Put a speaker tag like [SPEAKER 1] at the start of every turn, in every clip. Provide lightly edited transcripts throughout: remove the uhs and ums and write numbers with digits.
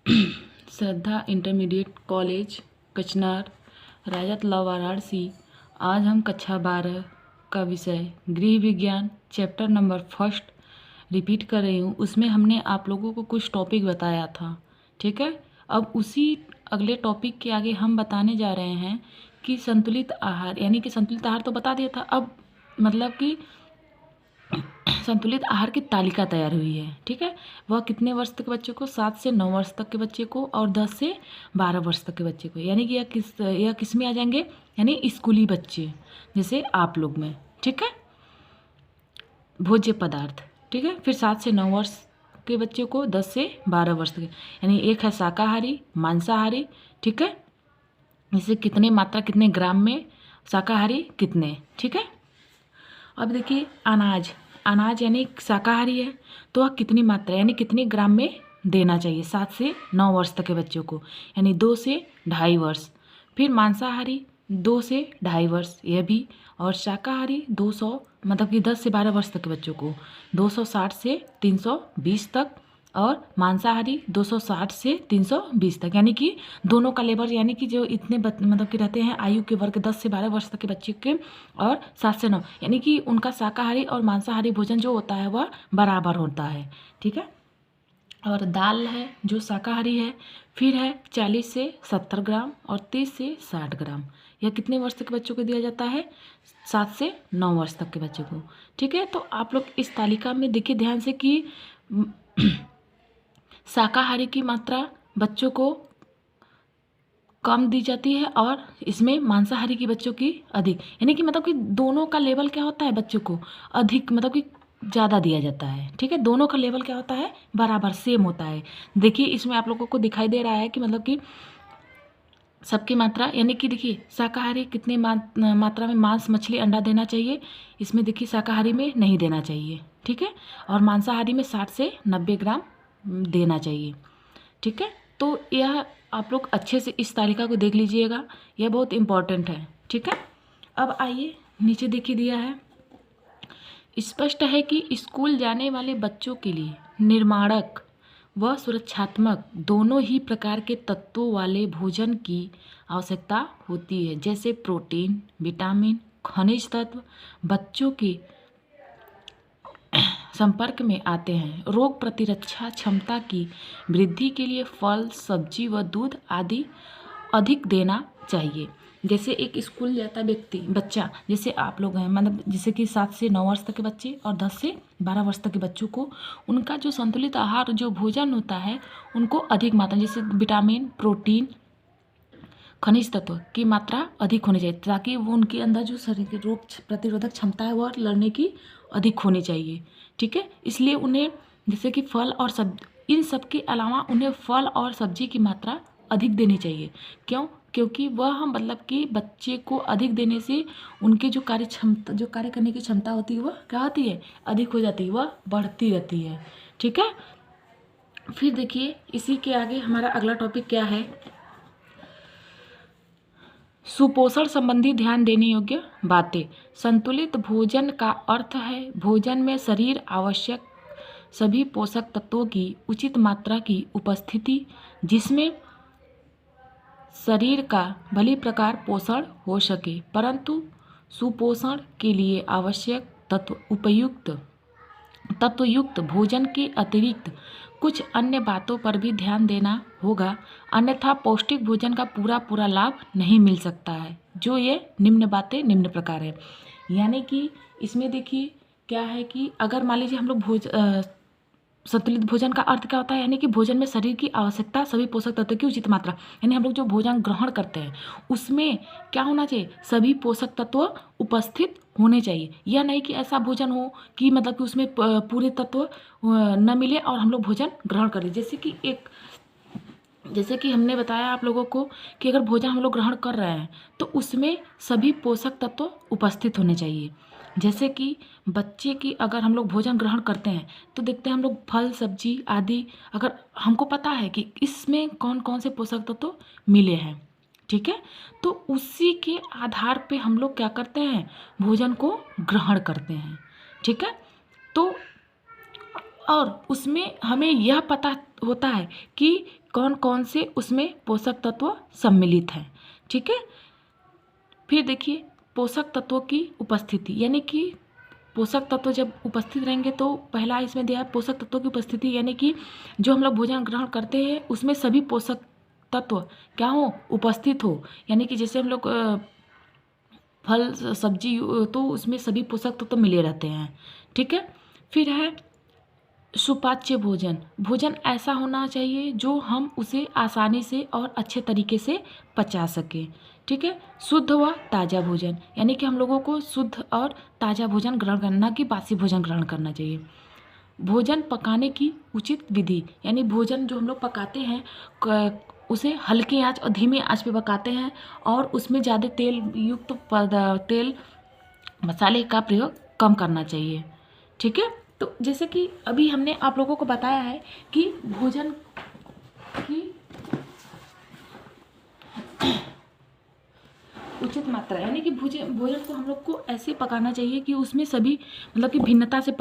[SPEAKER 1] श्रद्धा intermediate college कचनार राजत law Varanasi. आज हम कक्षा 12 का विषय गृह विज्ञान चैप्टर नंबर फर्स्ट रिपीट कर रही हूँ। उसमें हमने आप लोगों को कुछ टॉपिक बताया था, ठीक है। अब उसी अगले टॉपिक के आगे हम बताने जा रहे हैं कि संतुलित आहार, यानी कि संतुलित आहार तो बता दिया था, अब मतलब कि संतुलित आहार की तालिका तैयार हुई है, ठीक है। वह कितने वर्ष तक के बच्चे को? 7 से 9 वर्ष तक के बच्चे को और 10 से 12 वर्ष तक के बच्चे को, यानी कि यह किस में आ जाएंगे? यानी स्कूली बच्चे जैसे आप लोग में, ठीक है। भोज्य पदार्थ, ठीक है। फिर 7 से 9 वर्ष के बच्चे को, 10 से 12 वर्ष तक, यानी एक है शाकाहारी, मांसाहारी, ठीक है। इसे कितने मात्रा, कितने ग्राम में, शाकाहारी कितने, ठीक है। अब देखिए अनाज, अनाज यानी शाकाहारी है तो वह कितनी मात्रा यानी कितने ग्राम में देना चाहिए? 7 से 9 वर्ष तक के बच्चों को, यानी 2 से 2.5 वर्ष। फिर मांसाहारी 2 से 2.5 वर्ष यह भी, और शाकाहारी 200 मतलब कि 10 से 12 वर्ष तक के बच्चों को 260 से 320 तक, और मांसाहारी 260 से 320 तक, यानी कि दोनों का लेवल, यानी कि जो इतने मतलब कि रहते हैं आयु के वर्ग 10 से 12 वर्ष तक के बच्चे के और 7 से 9, यानी कि उनका शाकाहारी और मांसाहारी भोजन जो होता है वह बराबर होता है, ठीक है। और दाल है जो शाकाहारी है, फिर है 40 से 70 ग्राम और 30 से 60 ग्राम। यह कितने वर्ष तक के बच्चों को दिया जाता है? 7 से 9 वर्ष तक के बच्चे को, ठीक है। तो आप लोग इस तालिका में देखिए ध्यान से कि शाकाहारी की मात्रा बच्चों को कम दी जाती है और इसमें मांसाहारी की बच्चों की अधिक, यानी कि मतलब कि दोनों का लेवल क्या होता है? बच्चों को अधिक मतलब कि ज़्यादा दिया जाता है, ठीक है। दोनों का लेवल क्या होता है? बराबर सेम होता है। देखिए इसमें आप लोगों को दिखाई दे रहा है कि मतलब कि सबकी मात्रा, यानी कि देखिए शाकाहारी कितने मात्रा में मांस, मछली, अंडा देना चाहिए, इसमें देखिए शाकाहारी में नहीं देना चाहिए, ठीक है। और मांसाहारी में 60 से 90 ग्राम देना चाहिए, ठीक है। तो यह आप लोग अच्छे से इस तालिका को देख लीजिएगा, यह बहुत इम्पॉर्टेंट है, ठीक है। अब आइए नीचे देखिए दिया है, स्पष्ट है कि स्कूल जाने वाले बच्चों के लिए निर्माणक व सुरक्षात्मक दोनों ही प्रकार के तत्वों वाले भोजन की आवश्यकता होती है, जैसे प्रोटीन, विटामिन, खनिज तत्व बच्चों के संपर्क में आते हैं। रोग प्रतिरक्षा क्षमता की वृद्धि के लिए फल, सब्जी व दूध आदि अधिक देना चाहिए। जैसे एक स्कूल जाता बच्चा, जैसे आप लोग हैं, मतलब जैसे कि 7 से 9 वर्ष तक के बच्चे और 10 से 12 वर्ष तक के बच्चों को, उनका जो संतुलित आहार जो भोजन होता है उनको अधिक मात्रा, जैसे विटामिन, प्रोटीन, खनिज तत्व की मात्रा अधिक होनी चाहिए, ताकि वो उनके अंदर जो शरीर की रोग प्रतिरोधक क्षमता है वह लड़ने की अधिक होनी चाहिए, ठीक है। इसलिए उन्हें जैसे कि फल और इन सब के अलावा उन्हें फल और सब्जी की मात्रा अधिक देनी चाहिए। क्यों? क्योंकि वह मतलब कि बच्चे को अधिक देने से उनकी जो कार्य क्षमता, जो कार्य करने की क्षमता होती है वह क्या होती है? अधिक हो जाती है, वह बढ़ती रहती है, ठीक है। फिर देखिए इसी के आगे हमारा अगला टॉपिक क्या है? सुपोषण संबंधी ध्यान देने योग्य बातें। संतुलित भोजन का अर्थ है भोजन में शरीर आवश्यक सभी पोषक तत्वों की उचित मात्रा की उपस्थिति, जिसमें शरीर का भली प्रकार पोषण हो सके, परंतु सुपोषण के लिए आवश्यक तत्वयुक्त भोजन के अतिरिक्त कुछ अन्य बातों पर भी ध्यान देना होगा, अन्यथा पौष्टिक भोजन का पूरा लाभ नहीं मिल सकता है। जो ये निम्न बातें निम्न प्रकार है, यानी कि इसमें देखिए क्या है कि अगर मान लीजिए हम लोग संतुलित भोजन का अर्थ क्या होता है? यानी कि भोजन में शरीर की आवश्यकता सभी पोषक तत्वों की उचित मात्रा, यानी हम लोग जो भोजन ग्रहण करते हैं उसमें क्या होना चाहिए? सभी पोषक तत्व उपस्थित होने चाहिए। यह नहीं कि ऐसा भोजन हो कि मतलब कि उसमें पूरे तत्व न मिले और हम लोग भोजन ग्रहण करें। जैसे कि हमने बताया आप लोगों को कि अगर भोजन हम लोग ग्रहण कर रहे हैं तो उसमें सभी पोषक तत्व उपस्थित होने चाहिए। जैसे कि बच्चे की अगर हम लोग भोजन ग्रहण करते हैं तो देखते हैं हम लोग फल, सब्जी आदि, अगर हमको पता है कि इसमें कौन कौन से पोषक तत्व मिले हैं, ठीक है, तो उसी के आधार पे हम लोग क्या करते हैं? भोजन को ग्रहण करते हैं, ठीक है। तो और उसमें हमें यह पता होता है कि कौन कौन से उसमें पोषक तत्व सम्मिलित हैं। ठीक है, फिर देखिए पोषक तत्वों की उपस्थिति, यानी कि पोषक तत्व जब उपस्थित रहेंगे तो पहला इसमें दिया है पोषक तत्वों की उपस्थिति, यानी कि जो हम लोग भोजन ग्रहण करते हैं उसमें सभी पोषक तत्व क्या हो, उपस्थित हो। यानी कि जैसे हम लोग फल सब्जी तो उसमें सभी पोषक तत्व मिले रहते हैं। ठीक है, फिर है सुपाच्य भोजन। भोजन ऐसा होना चाहिए जो हम उसे आसानी से और अच्छे तरीके से पचा सकें। ठीक है, शुद्ध व ताज़ा भोजन, यानी कि हम लोगों को शुद्ध और ताज़ा भोजन ग्रहण करना कि बासी भोजन ग्रहण करना चाहिए। भोजन पकाने की उचित विधि, यानी भोजन जो हम लोग पकाते हैं उसे हल्की आंच और धीमी आंच पे पकाते हैं और उसमें ज़्यादा तेल युक्त तेल मसाले का प्रयोग कम करना चाहिए। ठीक है, तो जैसे कि अभी हमने आप लोगों को बताया है कि भोजन की उचित मात्रा, यानी कि भोजन को हम लोग को ऐसे पकाना चाहिए कि उसमें सभी मतलब कि भिन्नता से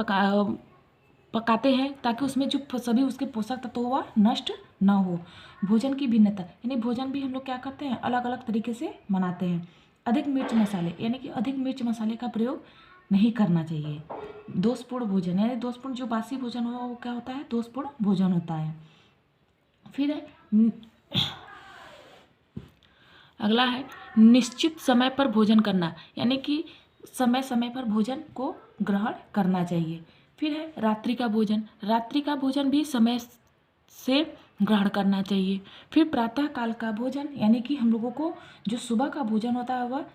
[SPEAKER 1] पकाते हैं ताकि उसमें जो सभी उसके पोषक तत्व वह नष्ट ना हो। भोजन की भिन्नता, यानी भोजन भी हम लोग क्या करते हैं, अलग अलग तरीके से बनाते हैं। अधिक मिर्च मसाले, यानी कि अधिक मिर्च मसाले का प्रयोग नहीं करना चाहिए। दोषपूर्ण भोजन, यानी दोषपूर्ण जो बासी भोजन हो वो क्या होता है, दोषपूर्ण भोजन होता है। फिर है अगला है निश्चित समय पर भोजन करना, यानी कि समय समय पर भोजन को ग्रहण करना चाहिए। फिर है रात्रि का भोजन। रात्रि का भोजन भी समय से ग्रहण करना चाहिए। फिर प्रातः काल का भोजन, यानी कि हम लोगों को जो सुबह का भोजन होता है वह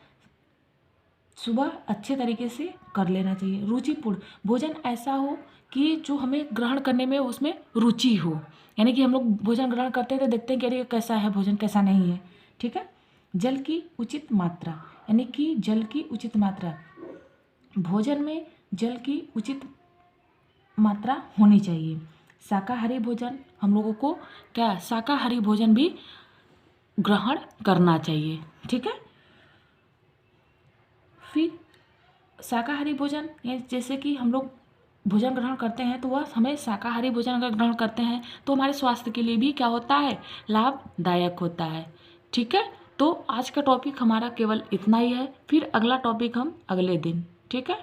[SPEAKER 1] सुबह अच्छे तरीके से कर लेना चाहिए। रुचिपूर्ण भोजन ऐसा हो कि जो हमें ग्रहण करने में उसमें रुचि हो, यानी कि हम लोग भोजन ग्रहण करते हैं तो देखते हैं कि अरे कैसा है भोजन, कैसा नहीं है। ठीक है, जल की उचित मात्रा, यानी कि जल की उचित मात्रा, भोजन में जल की उचित मात्रा होनी चाहिए। शाकाहारी भोजन, हम लोगों को क्या शाकाहारी भोजन भी ग्रहण करना चाहिए। ठीक है, फिर शाकाहारी भोजन जैसे कि हम लोग भोजन ग्रहण करते हैं तो वह हमें शाकाहारी भोजन अगर ग्रहण करते हैं तो हमारे स्वास्थ्य के लिए भी क्या होता है, लाभदायक होता है। ठीक है, तो आज का टॉपिक हमारा केवल इतना ही है, फिर अगला टॉपिक हम अगले दिन। ठीक है।